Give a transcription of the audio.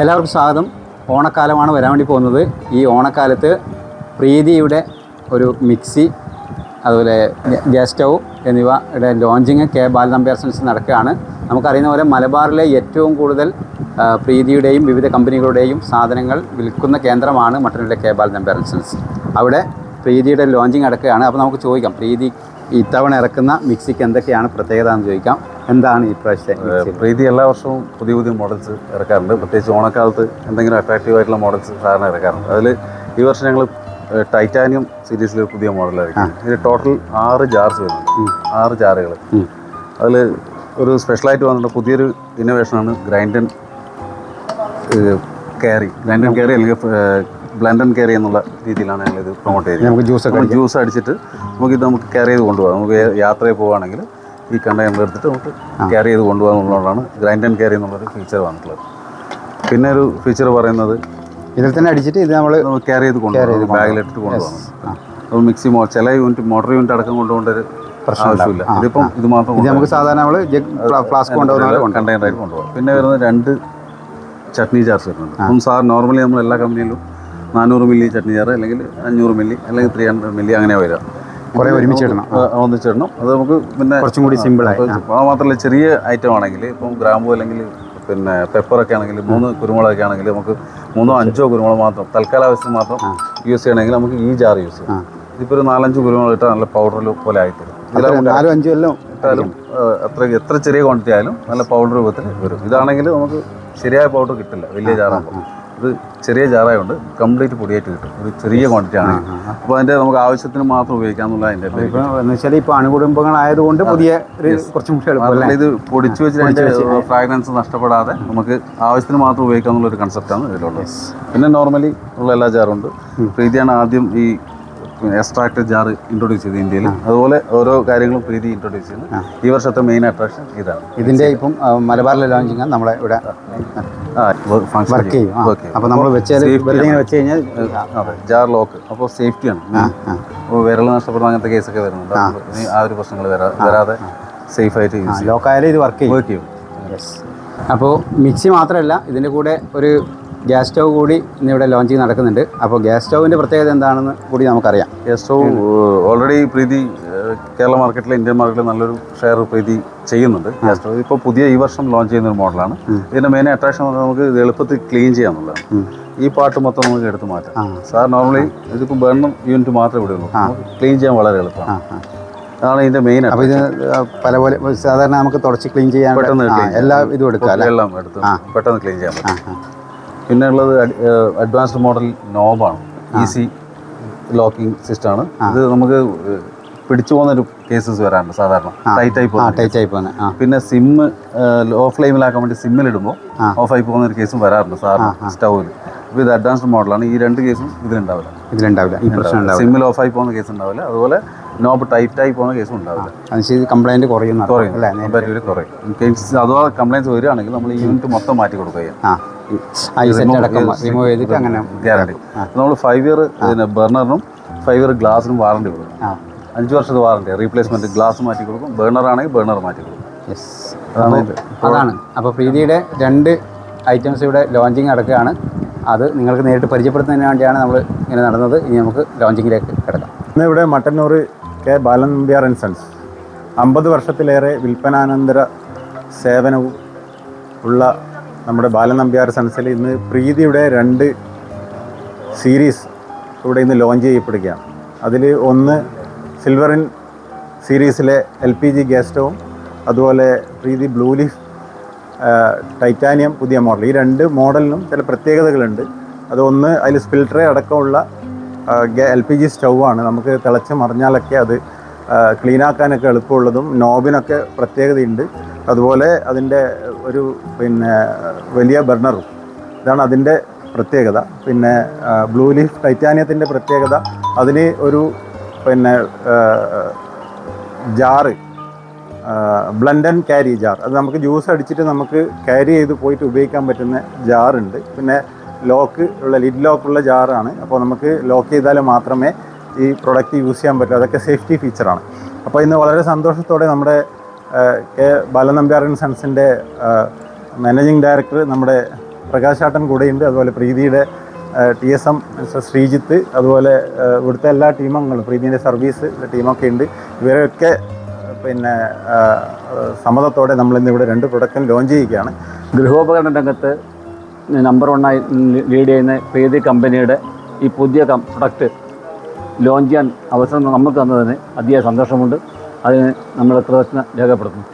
എല്ലാവർക്കും സ്വാഗതം. ഓണക്കാലമാണ് വരാൻ വേണ്ടി പോകുന്നത്. ഈ ഓണക്കാലത്ത് പ്രീതിയുടെ ഒരു മിക്സി, അതുപോലെ ഗ്യാസ് സ്റ്റൗ എന്നിവയുടെ ലോഞ്ചിങ് കെ ബാലനമ്പ്യാർ സെൻസ് നടക്കുകയാണ്. നമുക്കറിയുന്ന പോലെ മലബാറിലെ ഏറ്റവും കൂടുതൽ പ്രീതിയുടെയും വിവിധ കമ്പനികളുടെയും സാധനങ്ങൾ വിൽക്കുന്ന കേന്ദ്രമാണ് മട്ടന്നൂരിലെ കെ ബാലനമ്പ്യാർ സെൻസ്. അവിടെ പ്രീതിയുടെ ലോഞ്ചിങ് നടക്കുകയാണ്. അപ്പോൾ നമുക്ക് ചോദിക്കാം, പ്രീതി ഇത്തവണ ഇറക്കുന്ന മിക്സിക്ക് എന്തൊക്കെയാണ് പ്രത്യേകത എന്ന് ചോദിക്കാം. എന്താണ് ഈ പ്രാവശ്യത്തെ പ്രീതി? എല്ലാ വർഷവും പുതിയ പുതിയ മോഡൽസ് ഇറക്കാറുണ്ട്. പ്രത്യേകിച്ച് ഓണക്കാലത്ത് എന്തെങ്കിലും അട്രാക്റ്റീവ് ആയിട്ടുള്ള മോഡൽസ് സാധാരണ ഇറക്കാറുണ്ട്. അതിൽ ഈ വർഷം ഞങ്ങൾ ടൈറ്റാനിയം സീരീസിൽ ഒരു പുതിയ മോഡൽ ഇറക്കി. ഇതിൽ ടോട്ടൽ 6 ജാർസ് വരുന്നുണ്ട്, 6 ജാറുകൾ. അതിൽ ഒരു സ്പെഷ്യലായിട്ട് വന്നിട്ട് പുതിയൊരു ഇന്നോവേഷനാണ് ഗ്രൈൻഡ് ആൻഡ് ക്യാരി അല്ലെങ്കിൽ ബ്ലെൻഡ് ആൻഡ് ക്യാരി എന്നുള്ള രീതിയിലാണ് ഞങ്ങളിത് പ്രൊമോട്ട് ചെയ്യുന്നത്. നമുക്ക് ജ്യൂസ് അടിച്ചിട്ട് നമുക്ക് ക്യാരി ചെയ്ത് കൊണ്ടുപോകാം. നമുക്ക് യാത്രയിൽ പോവുകയാണെങ്കിൽ ഈ കണ്ടെയ്നർ എടുത്തിട്ട് നമുക്ക് ക്യാരി ചെയ്ത് കൊണ്ടുപോകാൻ എന്നുള്ളതാണ് ഗ്രൈൻഡ് ആൻഡ് ക്യാരി എന്നുള്ളൊരു ഫീച്ചർ വന്നിട്ടുള്ളത്. പിന്നെ ഒരു ഫീച്ചർ പറയുന്നത് ഇതിൽ തന്നെ അടിച്ചിട്ട് ഇത് നമ്മൾ ക്യാരി ചെയ്ത് കൊണ്ടുപോകാം, ബാഗിലിട്ടിട്ട് കൊണ്ടുപോകാം. അപ്പോൾ മിക്സി ചില യൂണിറ്റ് മോട്ടോർ യൂണിറ്റ് അടക്കം കൊണ്ടുപോകേണ്ട ഒരു ആവശ്യമില്ല. ഇതിപ്പം ഇത് മാത്രം നമുക്ക് സാധാരണ ഫ്ലാസ്ക് കൊണ്ടുപോകുന്ന കണ്ടെയ്നറായിട്ട് കൊണ്ടുപോകാം. പിന്നെ വരുന്നത് 2 ചട്നി ജാർസ് വരുന്നുണ്ട്. അപ്പം സാർ നോർമലി നമ്മൾ എല്ലാ കമ്പനിയിലും 400 മില്ലി ചട്നി ജാർ, അല്ലെങ്കിൽ 500 മില്ലി, അല്ലെങ്കിൽ 300 മില്ലി അങ്ങനെ വരിക. കുറേ ഒന്നിച്ചിടണം. അത് നമുക്ക് പിന്നെ കുറച്ചും കൂടി സിമ്പിളായി. മാത്രമല്ല ചെറിയ ഐറ്റം ആണെങ്കിൽ ഇപ്പം ഗ്രാമ്പു അല്ലെങ്കിൽ പിന്നെ പെപ്പറൊക്കെ ആണെങ്കിൽ 3 കുരുമുളകൊക്കെ ആണെങ്കിൽ നമുക്ക് 3 or 5 കുരുമുളക് മാത്രം തൽക്കാല ആവശ്യം മാത്രം യൂസ് ചെയ്യണമെങ്കിൽ നമുക്ക് ഈ ജാർ യൂസ് ചെയ്യാം. ഇതിപ്പോൾ ഒരു 4-5 കുരുമുളക് ഇട്ടാൽ നല്ല പൗഡർ പോലെ ആയിത്തരും. ഇട്ടാലും എത്ര ചെറിയ ക്വാണ്ടിറ്റി ആയാലും നല്ല പൗഡർ രൂപത്തിൽ വരും. ഇതാണെങ്കിൽ നമുക്ക് ശരിയായ പൗഡർ കിട്ടില്ല വലിയ ജാറാകുമ്പോൾ. ഇത് ചെറിയ ജാറായതുകൊണ്ട് കംപ്ലീറ്റ് പൊടിയായിട്ട് കിട്ടും. ഒരു ചെറിയ ക്വാണ്ടിറ്റി ആണ്. അപ്പോൾ അതിൻ്റെ നമുക്ക് ആവശ്യത്തിന് മാത്രം ഉപയോഗിക്കാമെന്നുള്ള അതിൻ്റെ എന്ന് വെച്ചാൽ ഇപ്പോൾ അണുകുടുംബങ്ങളായതുകൊണ്ട് പുതിയ കുറച്ചും കൂടി എളുപ്പമല്ല. ഇത് പൊടിച്ചു വെച്ചിട്ട് ഫ്രാഗ്രൻസ് നഷ്ടപ്പെടാതെ നമുക്ക് ആവശ്യത്തിന് മാത്രം ഉപയോഗിക്കാമെന്നുള്ളൊരു കൺസെപ്റ്റാണ് ഇതിലുള്ളത്. പിന്നെ നോർമലി ഉള്ള എല്ലാ ജാറുണ്ട്. പ്രീതിയാണ് ആദ്യം ഈ എക്സ്ട്രാക്ട് ജാർ ഇൻട്രൊഡ്യൂസ് ചെയ്ത് ഇന്ത്യയിൽ. അതുപോലെ ഓരോ കാര്യങ്ങളും പ്രീതി ഇൻട്രൊഡ്യൂസ് ചെയ്യുന്നത്. ഈ വർഷത്തെ മെയിൻ അട്രാക്ഷൻ ഇതാണ്. ഇതിൻ്റെ ഇപ്പം മലബാറിലെ ലോഞ്ചിങ് നമ്മളെ ഇവിടെ വർക്ക് ചെയ്യും. അപ്പോൾ നമ്മൾ വെച്ച് കഴിഞ്ഞാൽ ജാർ ലോക്ക്, അപ്പോൾ സേഫ്റ്റിയാണ്. അപ്പോൾ വിരൽ നഷ്ടപ്പെടുന്ന അങ്ങനത്തെ കേസൊക്കെ വരുന്നുണ്ട്. ആ ഒരു പ്രശ്നങ്ങൾ വരാതെ സേഫായിട്ട് ലോക്കായാലും ഇത് വർക്ക് ചെയ്യും. അപ്പോൾ മിക്സി മാത്രമല്ല, ഇതിൻ്റെ കൂടെ ഒരു ഗ്യാസ് സ്റ്റൗ കൂടി ഇന്നിവിടെ ലോഞ്ചിങ് നടക്കുന്നുണ്ട്. അപ്പോൾ ഗ്യാസ് സ്റ്റൗവിൻ്റെ പ്രത്യേകത എന്താണെന്ന് കൂടി നമുക്കറിയാം. ഗ്യാസ് സ്റ്റൗ ഓൾറെഡി പ്രീതി കേരള മാർക്കറ്റിൽ, ഇന്ത്യൻ മാർക്കറ്റിൽ നല്ലൊരു ഷെയർ പ്രീതി ചെയ്യുന്നുണ്ട്. ഗ്യാസ് സ്റ്റൗ ഇപ്പോൾ പുതിയ ഈ വർഷം ലോഞ്ച് ചെയ്യുന്ന ഒരു മോഡലാണ്. ഇതിൻ്റെ മെയിൻ അട്രാക്ഷൻ നമുക്ക് ഇത് എളുപ്പത്തിൽ ക്ലീൻ ചെയ്യാന്നുള്ളതാണ്. ഈ പാർട്ട് മൊത്തം നമുക്ക് എടുത്ത് മാറ്റാം. സാർ നോർമലി ഇതിപ്പോൾ ബർണർ യൂണിറ്റ് മാത്രമേ ഇവിടെ ഉള്ളൂ. ക്ലീൻ ചെയ്യാൻ വളരെ എളുപ്പമാണ്. അതാണ് ഇതിൻ്റെ മെയിൻ. അപ്പോൾ ഇത് പോലെ സാധാരണ നമുക്ക് തുടച്ച് ക്ലീൻ ചെയ്യാൻ പെട്ടെന്ന് എല്ലാ ഇതും എടുക്കാം, എല്ലാം എടുത്ത് പെട്ടെന്ന് ക്ലീൻ ചെയ്യാൻ പറ്റും. പിന്നെ ഉള്ളത് അഡ്വാൻസ്ഡ് മോഡൽ നോബാണ്. ഈസി ലോക്കിംഗ് സിസ്റ്റമാണ്. ഇത് നമുക്ക് പിടിച്ചു പോകുന്നൊരു കേസസ് വരാറുണ്ട് സാധാരണ, ടൈറ്റായി പോകുന്ന. പിന്നെ സിമ്മ് ലോ ഫ്ലെയിമിലാക്കാൻ വേണ്ടി സിമ്മിലിടുമ്പോൾ ഓഫായി പോകുന്ന ഒരു കേസും വരാറുണ്ട് സാധാരണ സ്റ്റൗവിൽ. അപ്പോൾ ഇത് അഡ്വാൻസ്ഡ് മോഡലാണ്. ഈ 2 കേസും ഇതിലുണ്ടാവില്ല. ഈ പ്രശ്നം സിമ്മിൽ ഓഫായി പോകുന്ന കേസ് ഉണ്ടാവില്ല. അതുപോലെ നോബ് ടൈറ്റായി പോകുന്ന കേസും ഉണ്ടാവില്ല. കംപ്ലൈൻറ്റ് കുറയും. അഥവാ കംപ്ലൈൻറ്റ്സ് വരികയാണെങ്കിൽ നമ്മൾ ഈ യൂണിറ്റ് മൊത്തം മാറ്റി കൊടുക്കുക. അങ്ങനെ ഗ്യാരണ്ടി. നമ്മൾ 5 ഇയർ ബർണറിനും 5 ഇയർ ഗ്ലാസിനും വാറണ്ടി കൊടുക്കും. 5 വർഷത്തെ വാറണ്ടി. റീപ്ലേസ്മെൻറ്റ് ഗ്ലാസ് മാറ്റി കൊടുക്കും. ബർണർ ആണെങ്കിൽ ബർണർ മാറ്റി കൊടുക്കും. അതാണ്. അപ്പോൾ പ്രീതിയുടെ 2 ഐറ്റംസ് ഇവിടെ ലോഞ്ചിങ് നടക്കുകയാണ്. അത് നിങ്ങൾക്ക് നേരിട്ട് പരിചയപ്പെടുത്തുന്നതിന് വേണ്ടിയാണ് നമ്മൾ ഇങ്ങനെ നടന്നത്. ഇനി നമുക്ക് ലോഞ്ചിങ്ങിലേക്ക് കിടക്കാം. ഇന്ന് ഇവിടെ Mattannur K Balan Nambiar and sons 50 വർഷത്തിലേറെ വിൽപ്പനാനന്തര സേവനവും ഉള്ള നമ്മുടെ ബാലനമ്പ്യാർ സൺസിൽ ഇന്ന് പ്രീതിയുടെ 2 സീരീസ് ഇവിടെ ഇന്ന് ലോഞ്ച് ചെയ്യപ്പെടുകയാണ്. അതിൽ ഒന്ന് സിൽവറിൻ സീരീസിലെ LPG ഗ്യാസ് സ്റ്റൗവും അതുപോലെ പ്രീതി ബ്ലൂ ലീഫ് ടൈറ്റാനിയം പുതിയ മോഡൽ. ഈ 2 മോഡലിനും ചില പ്രത്യേകതകളുണ്ട്. അതൊന്ന് അതിൽ സ്പിൽട്രേ അടക്കമുള്ള LPG സ്റ്റൗവാണ്. നമുക്ക് തിളച്ച് മറിഞ്ഞാലൊക്കെ അത് ക്ലീനാക്കാനൊക്കെ എളുപ്പമുള്ളതും നോബിനൊക്കെ പ്രത്യേകതയുണ്ട്. അതുപോലെ അതിൻ്റെ ഒരു വലിയ ബർണറും, ഇതാണ് അതിൻ്റെ പ്രത്യേകത. പിന്നെ ബ്ലൂ ലീഫ് ടൈറ്റാനിയത്തിൻ്റെ പ്രത്യേകത, അതിന് ഒരു jar blend and carry jar. അത് നമുക്ക് ജ്യൂസ് അടിച്ചിട്ട് നമുക്ക് ക്യാരി ചെയ്ത് പോയിട്ട് ഉപയോഗിക്കാൻ പറ്റുന്ന ജാറുണ്ട്. പിന്നെ ലോക്ക് ഉള്ള ലിഡ് ലോക്കുള്ള ജാറാണ്. അപ്പോൾ നമുക്ക് ലോക്ക് ചെയ്താൽ മാത്രമേ ഈ പ്രൊഡക്റ്റ് യൂസ് ചെയ്യാൻ പറ്റൂ. അതൊക്കെ സേഫ്റ്റി ഫീച്ചറാണ്. അപ്പോൾ ഇന്ന് വളരെ സന്തോഷത്തോടെ നമ്മുടെ കെ ബാലനമ്പ്യാർ ആൻഡ് സൺസിൻ്റെ മാനേജിങ് ഡയറക്ടർ നമ്മുടെ പ്രകാശാട്ടൻ കൂടെയുണ്ട്. അതുപോലെ പ്രീതിയുടെ TSM ശ്രീജിത്ത്, അതുപോലെ ഇവിടുത്തെ എല്ലാ ടീമംഗങ്ങളും, പ്രീതിൻ്റെ സർവീസ് ടീമൊക്കെ ഉണ്ട്. ഇവരൊക്കെ പിന്നെ സമ്മതത്തോടെ നമ്മളിന്ന് ഇവിടെ 2 പ്രൊഡക്റ്റും ലോഞ്ച് ചെയ്യുകയാണ്. ഗൃഹോപകരണ രംഗത്ത് നമ്പർ 1 ലീഡ് ചെയ്യുന്ന പ്രീതി കമ്പനിയുടെ ഈ പുതിയ പ്രൊഡക്റ്റ് ലോഞ്ച് ചെയ്യാൻ അവസരം നമുക്ക് തന്നതിന് അതിയായ സന്തോഷമുണ്ട്. അതിന് നമ്മൾ കൃതജ്ഞത രേഖപ്പെടുത്തുന്നു.